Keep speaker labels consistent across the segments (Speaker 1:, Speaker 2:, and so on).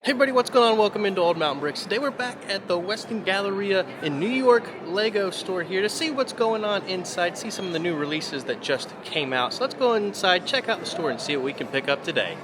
Speaker 1: Hey everybody, what's going on? Welcome into Old Mountain Bricks. Today we're back at the Walden Galleria in New York Lego store here to see what's going on inside, see some of the new releases that just came out. So let's go inside, check out the store, and see what we can pick up today.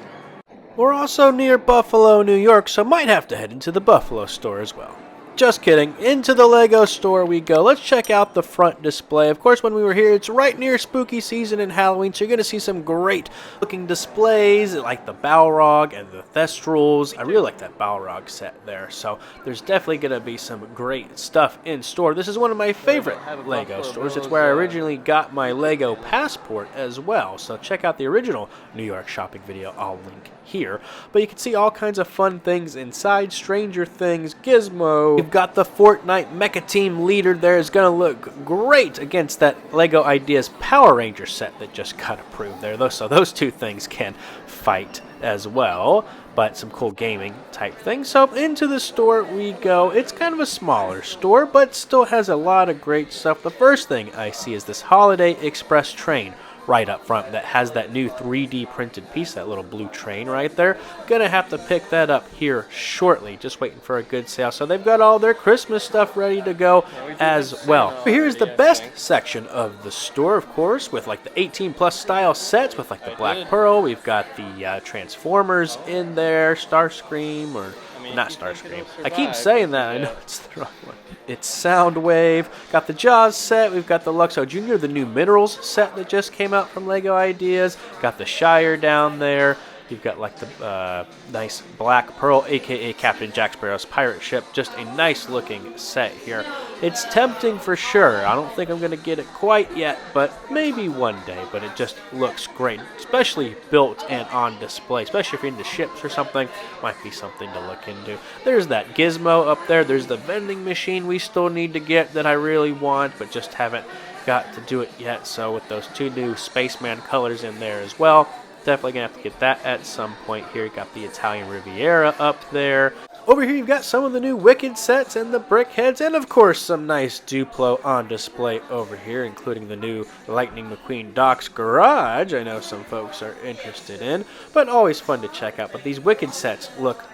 Speaker 1: We're also near Buffalo, New York, so might have to head into the Buffalo store as well. Just kidding. Into the Lego store we go. Let's check out the front display. Of course, when we were here, it's right near spooky season and Halloween, so you're going to see some great looking displays like the Balrog and the Thestrals. I really like that Balrog set there, so there's definitely going to be some great stuff in store. This is one of my favorite Lego stores. It's where I originally got my Lego passport as well, so check out the original New York shopping video. I'll link here. But you can see all kinds of fun things inside. Stranger Things, Gizmo. You've got the Fortnite Mecha Team leader there. Is going to look great against that Lego Ideas Power Ranger set that just got approved there. So those two things can fight as well. But some cool gaming type things. So into the store we go. It's kind of a smaller store, but still has a lot of great stuff. The first thing I see is this Holiday Express train right up front that has that new 3D printed piece, that little blue train right there. Gonna have to pick that up here shortly, just waiting for a good sale. So they've got all their Christmas stuff ready to go as well. Here's the best section of the store, of course, with like the 18 plus style sets with like the Black Pearl. We've got the Transformers in there, Starscream, or not Starscream. I keep saying that, I know it's the wrong one. It's Soundwave. Got the Jaws set. We've got the Luxo Jr., the new Minerals set that just came out from Lego Ideas. Got the Shire down there. You've got like the nice Black Pearl, aka Captain Jack Sparrow's pirate ship. Just a nice looking set here. It's tempting for sure. I don't think I'm going to get it quite yet, but maybe one day. But it just looks great, especially built and on display. Especially if you're into ships or something, might be something to look into. There's that Gizmo up there. There's the vending machine we still need to get that I really want, but just haven't got to do it yet. So with those two new Spaceman colors in there as well, definitely gonna have to get that at some point here. You got the Italian Riviera up there. Over here you've got some of the new Wicked sets and the Brickheads, and of course some nice Duplo on display over here, including the new Lightning McQueen Doc's Garage. I know some folks are interested in, but always fun to check out. But these Wicked sets look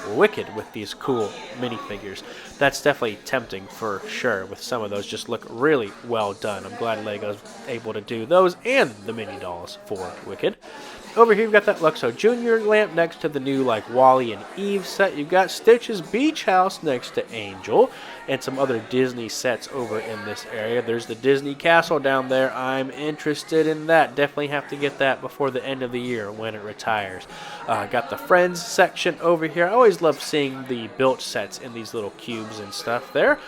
Speaker 1: wicked with these cool minifigures. That's definitely tempting for sure. With some of those, just look really well done. I'm glad Lego's able to do those and the mini dolls for Wicked. Over here you've got that Luxo Jr. lamp next to the new like Wally and Eve set. You've got Stitch's Beach House next to Angel, and some other Disney sets over in this area. There's the Disney Castle down there. I'm interested in that. Definitely have to get that before the end of the year when it retires. Got the Friends section over here. I always love seeing the built sets in these little cubes and stuff there.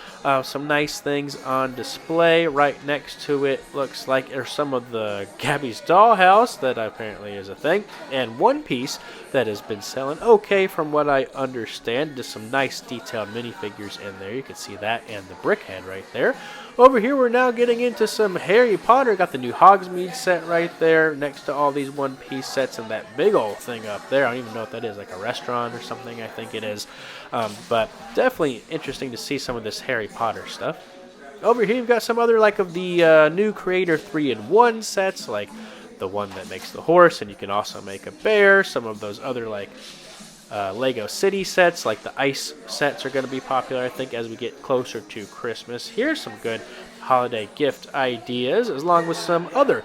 Speaker 1: Some nice things on display. Right next to it looks like there's some of the Gabby's Dollhouse that apparently is a thing, and One Piece that has been selling okay from what I understand. Just some nice detailed minifigures in there. You can see that and the Brickhead right there. Over here we're now getting into some Harry Potter. Got the new Hogsmeade set right there next to all these One Piece sets, and that big old thing up there. I don't even know what that is, like a restaurant or something, I think it is. But definitely interesting to see some of this Harry Potter stuff. Over here you've got some other like of the new Creator 3-in-1 sets, like the one that makes the horse, and you can also make a bear. Some of those other like Lego City sets, like the ice sets, are going to be popular, I think, as we get closer to Christmas. Here's some good holiday gift ideas, along with some other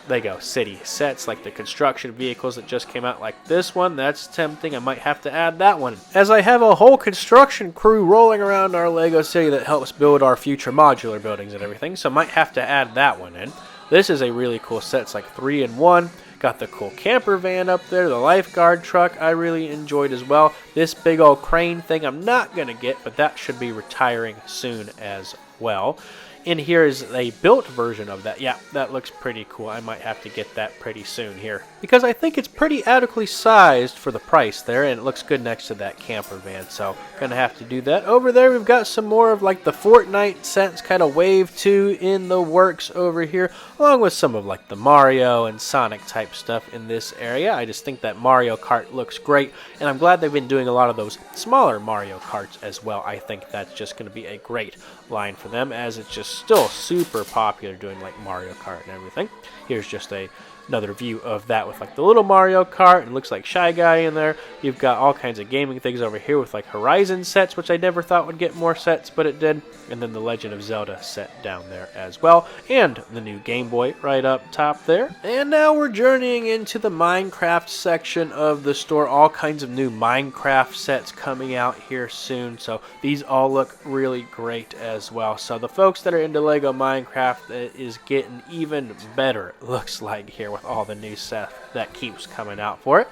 Speaker 1: Lego City sets, like the construction vehicles that just came out, like this one. That's tempting. I might have to add that one, as I have a whole construction crew rolling around our Lego City that helps build our future modular buildings and everything, so I might have to add that one in. This is a really cool set. It's like 3-in-1. Got the cool camper van up there, the lifeguard truck I really enjoyed as well. This big old crane thing I'm not going to get, but that should be retiring soon as well. In here is a built version of that. Yeah, that looks pretty cool. I might have to get that pretty soon here, because I think it's pretty adequately sized for the price there, and it looks good next to that camper van, so gonna have to do that. Over there we've got some more of like the Fortnite sets, kind of Wave 2 in the works over here, along with some of like the Mario and Sonic type stuff in this area. I just think that Mario Kart looks great, and I'm glad they've been doing a lot of those smaller Mario Karts as well. I think that's just going to be a great line for them, as it's just still super popular doing like Mario Kart and everything. Here's just a
Speaker 2: another view of that with like the little Mario Kart. It looks like Shy Guy in there. You've got all kinds of gaming things over here with like Horizon sets, which I never thought would get more sets, but it did. And then the Legend of Zelda set down there as well. And the new Game Boy right up top there. And now we're journeying into the Minecraft section of the store. All kinds of new Minecraft sets coming out here soon. So these all look really great as well. So the folks that are into Lego Minecraft is getting even better, it looks like, here with all the new stuff that keeps coming out for it.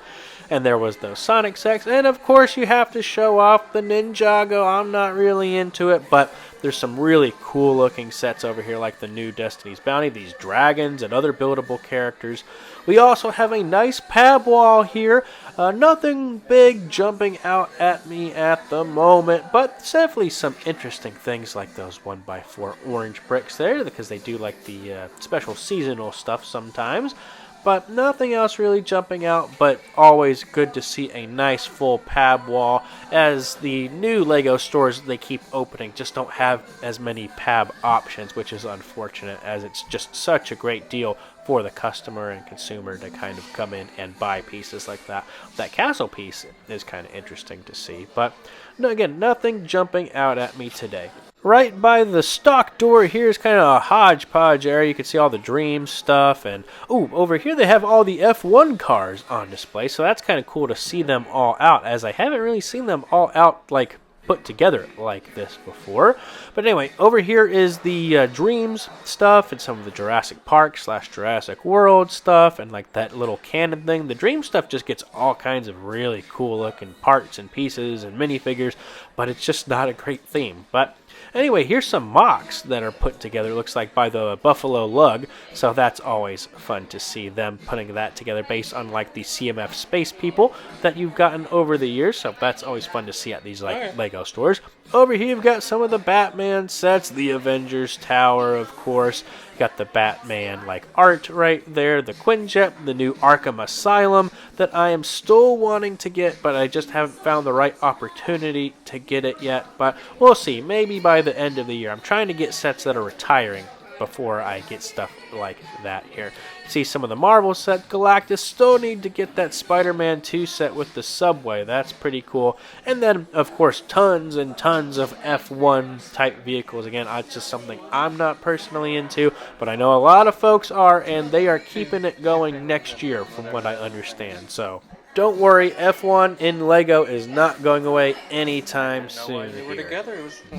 Speaker 2: And there was those Sonic sets. And of course you have to show off the Ninjago. I'm not really into it, but there's some really cool looking sets over here, like the new Destiny's Bounty, these dragons and other buildable characters. We also have a nice pab wall here. Nothing big jumping out at me at the moment, but definitely some interesting things like those 1x4 orange bricks there, because they do like the special seasonal stuff sometimes. But nothing else really jumping out, but always good to see a nice full pab wall, as the new Lego stores they keep opening just don't have as many pab options, which is unfortunate, as it's just such a great deal for the customer and consumer to kind of come in and buy pieces like that. That castle piece is kind of interesting to see, but again, nothing jumping out at me today. Right by the stock door here is kind of a hodgepodge area. You can see all the Dreams stuff, and over here they have all the F1 cars on display, so that's kind of cool to see them all out, as I haven't really seen them all out like put together like this before. But anyway, over here is the Dreams stuff and some of the Jurassic Park / Jurassic World stuff, and like that little cannon thing. The Dream stuff just gets all kinds of really cool looking parts and pieces and minifigures, but it's just not a great theme. But anyway, here's some mocks that are put together, looks like by the Buffalo Lug, so that's always fun to see them putting that together based on like the CMF space people that you've gotten over the years, so that's always fun to see at these like Lego stores. Over here you've got some of the Batman sets, the Avengers Tower, of course. Got the Batman like art right there, the Quinjet, the new Arkham Asylum that I am still wanting to get, but I just haven't found the right opportunity to get it yet. But we'll see, maybe by the end of the year. I'm trying to get sets that are retiring before I get stuff like that here. See some of the Marvel set. Galactus, still need to get that Spider-Man 2 set with the subway. That's pretty cool. And then, of course, tons and tons of F1 type vehicles. Again, it's just something I'm not personally into, but I know a lot of folks are, and they are keeping it going next year from what I understand. So don't worry, F1 in Lego is not going away anytime soon.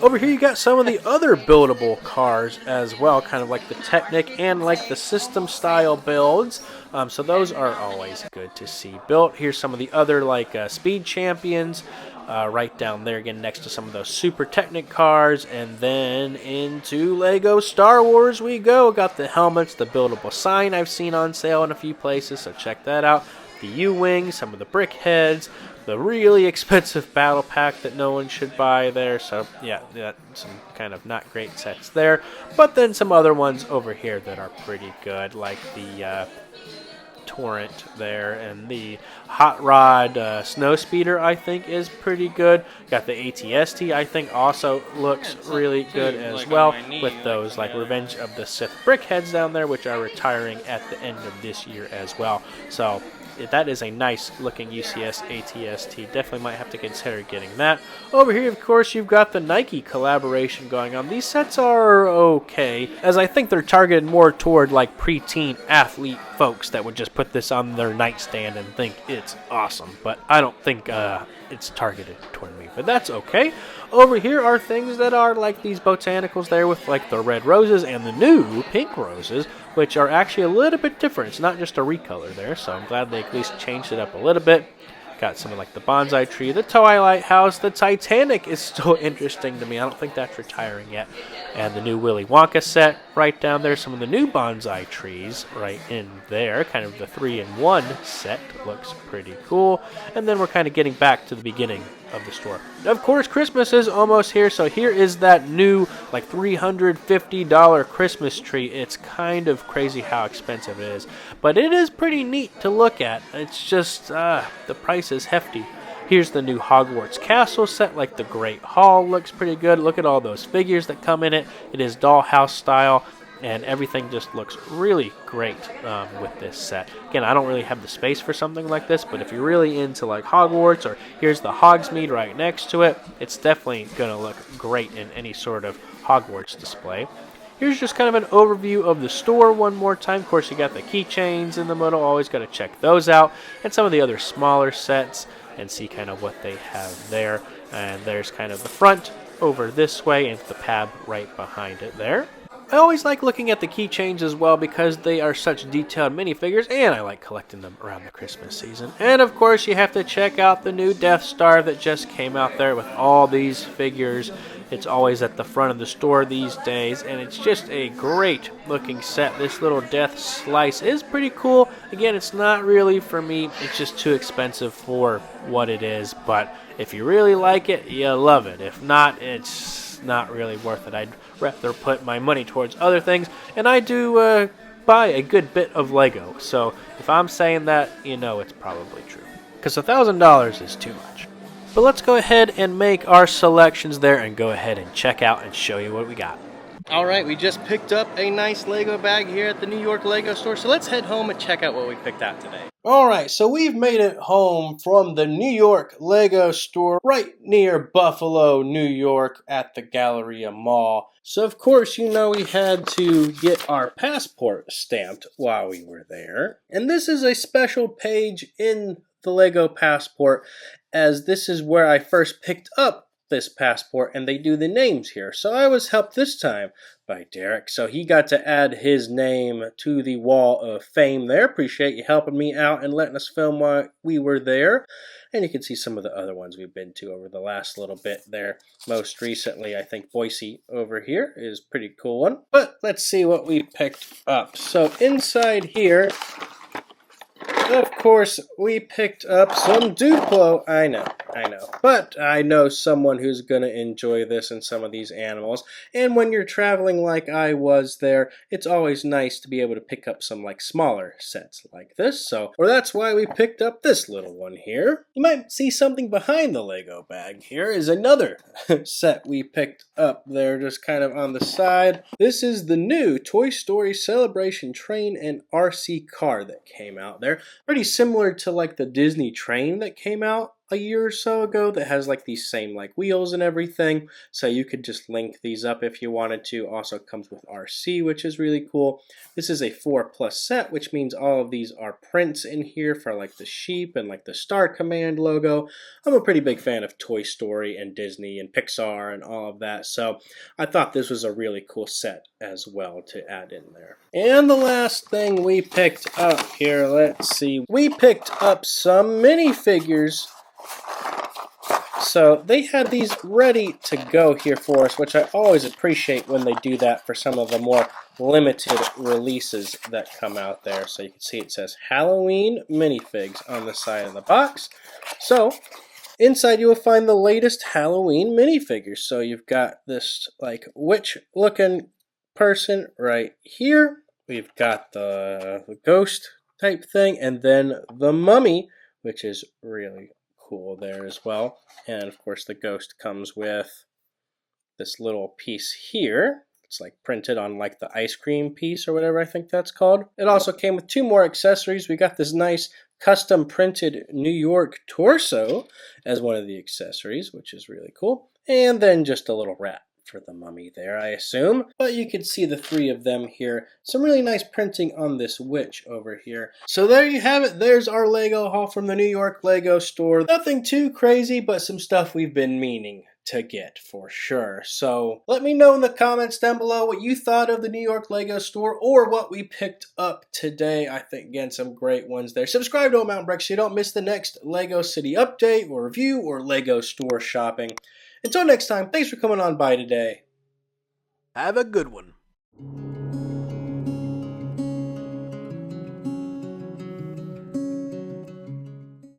Speaker 2: Over here you got some of the other buildable cars as well, kind of like the Technic and like the system style builds. So those are always good to see built. Here's some of the other like Speed Champions. Right down there again next to some of those Super Technic cars, and then into Lego Star Wars we go. Got the helmets, the buildable sign I've seen on sale in a few places, so check that out. The U-Wing, some of the brick heads, the really expensive battle pack that no one should buy there. So yeah, some kind of not great sets there. But then some other ones over here that are pretty good, like the Torrent there, and the Hot Rod Snow Speeder I think is pretty good. Got the ATST I think also looks really good as well, with those like Revenge of the Sith brick heads down there, which are retiring at the end of this year as well. So that is a nice looking UCS ATST. Definitely might have to consider getting that. Over here, of course, you've got the Nike collaboration going on. These sets are okay, as I think they're targeted more toward like preteen athlete folks that would just put this on their nightstand and think it's awesome. But I don't think it's targeted toward me, but that's okay. Over here are things that are like these botanicals there with like the red roses and the new pink roses, which are actually a little bit different. It's not just a recolor there, so I'm glad they at least changed it up a little bit. Got some of like the bonsai tree, the Twilight House, the Titanic is still interesting to me. I don't think that's retiring yet. And the new Willy Wonka set right down there. Some of the new bonsai trees right in there. Kind of the 3-in-1 set looks pretty cool. And then we're kind of getting back to the beginning of the store. Of course, Christmas is almost here, so here is that new like $350 Christmas tree. It's kind of crazy how expensive it is, but it is pretty neat to look at. It's just the price is hefty. Here's the new Hogwarts Castle set, like the Great Hall looks pretty good. Look at all those figures that come in it. It is dollhouse style. and everything just looks really great with this set. Again, I don't really have the space for something like this, but if you're really into like Hogwarts, or here's the Hogsmeade right next to it, it's definitely going to look great in any sort of Hogwarts display. Here's just kind of an overview of the store one more time. Of course, you got the keychains in the middle. Always got to check those out. And some of the other smaller sets and see kind of what they have there. And there's kind of the front over this way and the pab right behind it there. I always like looking at the keychains as well because they are such detailed minifigures, and I like collecting them around the Christmas season. And of course, you have to check out the new Death Star that just came out there with all these figures. It's always at the front of the store these days, and it's just a great looking set. This little Death Slice is pretty cool. Again, it's not really for me. It's just too expensive for what it is, but if you really like it, you love it. If not, it's not really worth it. I'd rather put my money towards other things, and I do buy a good bit of Lego, so if I'm saying that, you know it's probably true, because $1,000 is too much. But let's go ahead and make our selections there and go ahead and check out and show you what we got.
Speaker 1: Alright, we just picked up a nice Lego bag here at the New York Lego store, so let's head home and check out what we picked out today. Alright, so we've made it home from the New York Lego store right near Buffalo, New York at the Galleria Mall. So of course, you know, we had to get our passport stamped while we were there. And this is a special page in the Lego passport, as this is where I first picked up this passport, and they do the names here. So I was helped this time by Derek, so he got to add his name to the wall of fame there. Appreciate you helping me out and letting us film while we were there. And you can see some of the other ones we've been to over the last little bit there. Most recently, I think Boise over here is a pretty cool one. But let's see what we picked up. So inside here, of course, we picked up some Duplo. I know. But I know someone who's going to enjoy this and some of these animals. And when you're traveling like I was there, it's always nice to be able to pick up some like smaller sets like this. Or that's why we picked up this little one here. You might see something behind the Lego bag. Here is another set we picked up there, just kind of on the side. This is the new Toy Story Celebration Train and RC car that came out there. Pretty similar to like the Disney train that came out a year or so ago that has like these same like wheels and everything, so you could just link these up if you wanted to. Also comes with RC, which is really cool. This is a 4+ set, which means all of these are prints in here for like the sheep and like the Star Command logo. I'm a pretty big fan of Toy Story and Disney and Pixar and all of that, so I thought this was a really cool set as well to add in there. And the last thing we picked up here, let's see, we picked up some minifigures. So they had these ready to go here for us, which I always appreciate when they do that for some of the more limited releases that come out there. So you can see it says Halloween minifigs on the side of the box. So inside you will find the latest Halloween minifigures. So you've got this like witch looking person right here. We've got the ghost type thing, and then the mummy, which is really cool there as well. And of course the ghost comes with this little piece here. It's like printed on like the ice cream piece or whatever I think that's called. It also came with 2 more accessories. We got this nice custom printed New York torso as one of the accessories, which is really cool. And then just a little wrap for the mummy there, I assume. But you can see the 3 of them here. Some really nice printing on this witch over here. So there you have it. There's our Lego haul from the New York Lego store. Nothing too crazy, but some stuff we've been meaning to get for sure. So let me know in the comments down below what you thought of the New York Lego store or what we picked up today. I think, again, some great ones there. Subscribe to Old Mountain Brick so you don't miss the next Lego City update or review or Lego store shopping. Until next time, thanks for coming on by today.
Speaker 2: Have a good one.